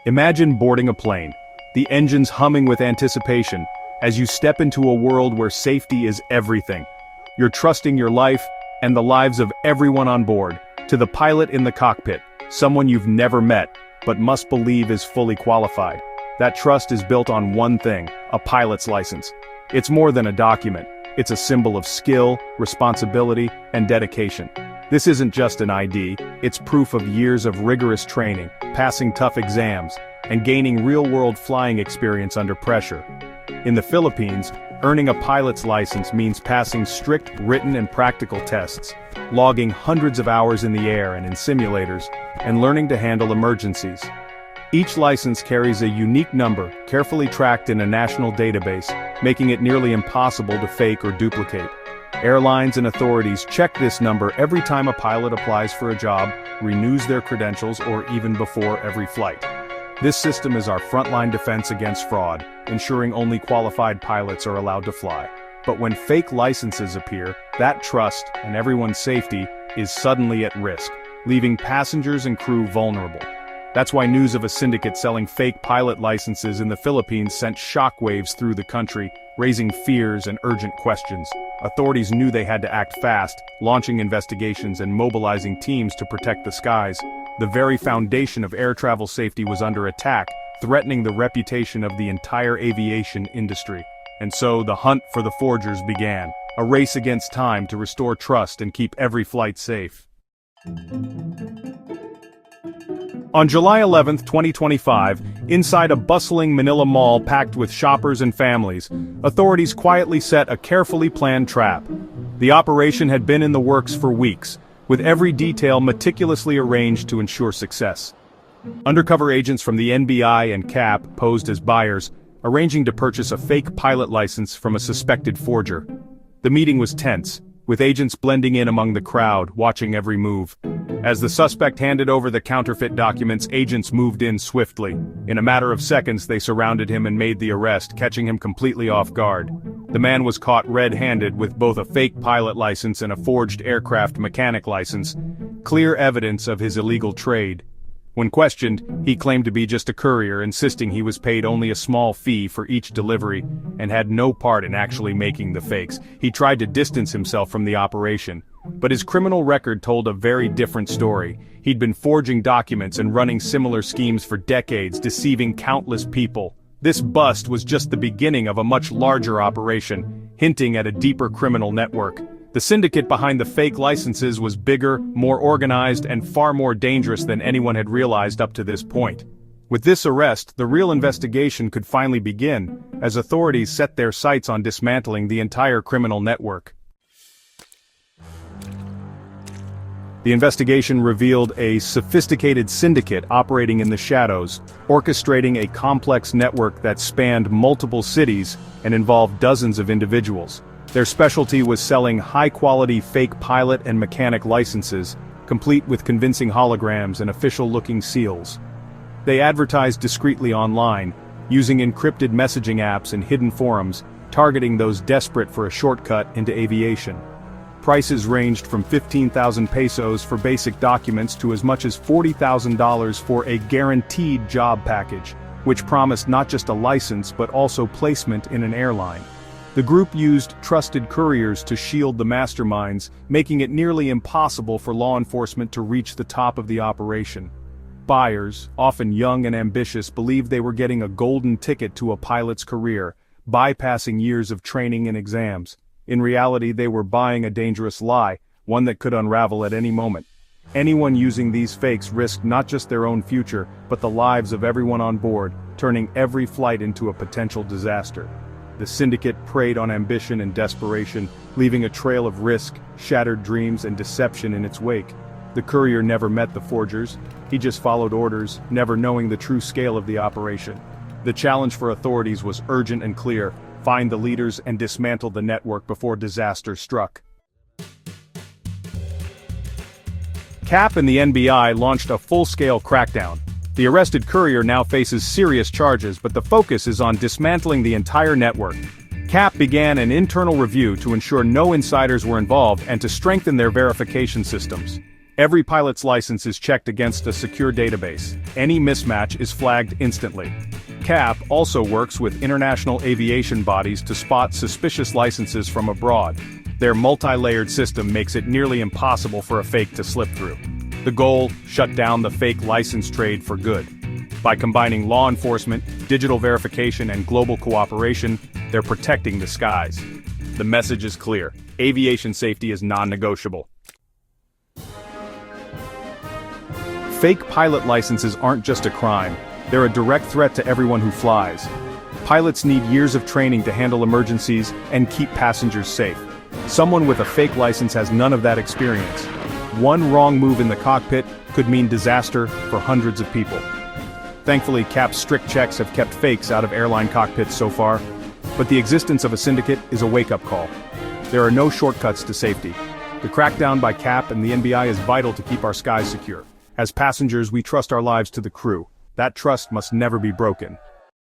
Imagine boarding a plane, the engines humming with anticipation, as you step into a world where safety is everything. You're trusting your life, and the lives of everyone on board, to the pilot in the cockpit, someone you've never met, but must believe is fully qualified. That trust is built on one thing, a pilot's license. It's more than a document. It's a symbol of skill, responsibility, and dedication. This isn't just an ID, it's proof of years of rigorous training, passing tough exams, and gaining real-world flying experience under pressure. In the Philippines, earning a pilot's license means passing strict written and practical tests, logging hundreds of hours in the air and in simulators, and learning to handle emergencies. Each license carries a unique number, carefully tracked in a national database, making it nearly impossible to fake or duplicate. Airlines and authorities check this number every time a pilot applies for a job, renews their credentials, or even before every flight. This system is our frontline defense against fraud, ensuring only qualified pilots are allowed to fly. But when fake licenses appear, that trust and everyone's safety is suddenly at risk, leaving passengers and crew vulnerable. That's why news of a syndicate selling fake pilot licenses in the Philippines sent shockwaves through the country, raising fears and urgent questions. Authorities knew they had to act fast, launching investigations and mobilizing teams to protect the skies. The very foundation of air travel safety was under attack, threatening the reputation of the entire aviation industry. And so the hunt for the forgers began, a race against time to restore trust and keep every flight safe. On July 11, 2025, inside a bustling Manila mall packed with shoppers and families, authorities quietly set a carefully planned trap. The operation had been in the works for weeks, with every detail meticulously arranged to ensure success. Undercover agents from the NBI and CAAP posed as buyers, arranging to purchase a fake pilot license from a suspected forger. The meeting was tense, with agents blending in among the crowd, watching every move. As the suspect handed over the counterfeit documents, agents moved in swiftly. In a matter of seconds, they surrounded him and made the arrest, catching him completely off guard. The man was caught red-handed with both a fake pilot license and a forged aircraft mechanic license, clear evidence of his illegal trade. When questioned, he claimed to be just a courier, insisting he was paid only a small fee for each delivery and had no part in actually making the fakes. He tried to distance himself from the operation, but his criminal record told a very different story. He'd been forging documents and running similar schemes for decades, deceiving countless people. This bust was just the beginning of a much larger operation, hinting at a deeper criminal network. The syndicate behind the fake licenses was bigger, more organized, and far more dangerous than anyone had realized up to this point. With this arrest, the real investigation could finally begin, as authorities set their sights on dismantling the entire criminal network. The investigation revealed a sophisticated syndicate operating in the shadows, orchestrating a complex network that spanned multiple cities and involved dozens of individuals. Their specialty was selling high-quality fake pilot and mechanic licenses, complete with convincing holograms and official-looking seals. They advertised discreetly online, using encrypted messaging apps and hidden forums, targeting those desperate for a shortcut into aviation. Prices ranged from 15,000 pesos for basic documents to as much as $40,000 for a guaranteed job package, which promised not just a license but also placement in an airline. The group used trusted couriers to shield the masterminds, making it nearly impossible for law enforcement to reach the top of the operation. Buyers, often young and ambitious, believed they were getting a golden ticket to a pilot's career, bypassing years of training and exams. In reality, they were buying a dangerous lie, one that could unravel at any moment. Anyone using these fakes risked not just their own future, but the lives of everyone on board, turning every flight into a potential disaster. The syndicate preyed on ambition and desperation, leaving a trail of risk, shattered dreams, and deception in its wake. The courier never met the forgers, he just followed orders, never knowing the true scale of the operation. The challenge for authorities was urgent and clear: find the leaders and dismantle the network before disaster struck. CAAP and the NBI launched a full-scale crackdown. The arrested courier now faces serious charges, but the focus is on dismantling the entire network. CAAP began an internal review to ensure no insiders were involved and to strengthen their verification systems. Every pilot's license is checked against a secure database. Any mismatch is flagged instantly. CAAP also works with international aviation bodies to spot suspicious licenses from abroad. Their multi-layered system makes it nearly impossible for a fake to slip through. The goal: shut down the fake license trade for good. By combining law enforcement, digital verification, and global cooperation, they're protecting the skies. The message is clear: aviation safety is non-negotiable. Fake pilot licenses aren't just a crime, they're a direct threat to everyone who flies. Pilots need years of training to handle emergencies and keep passengers safe. Someone with a fake license has none of that experience. One wrong move in the cockpit could mean disaster for hundreds of people. Thankfully, CAAP's strict checks have kept fakes out of airline cockpits so far, but the existence of a syndicate is a wake-up call. There are no shortcuts to safety. The crackdown by CAAP and the NBI is vital to keep our skies secure. As passengers, we trust our lives to the crew. That trust must never be broken.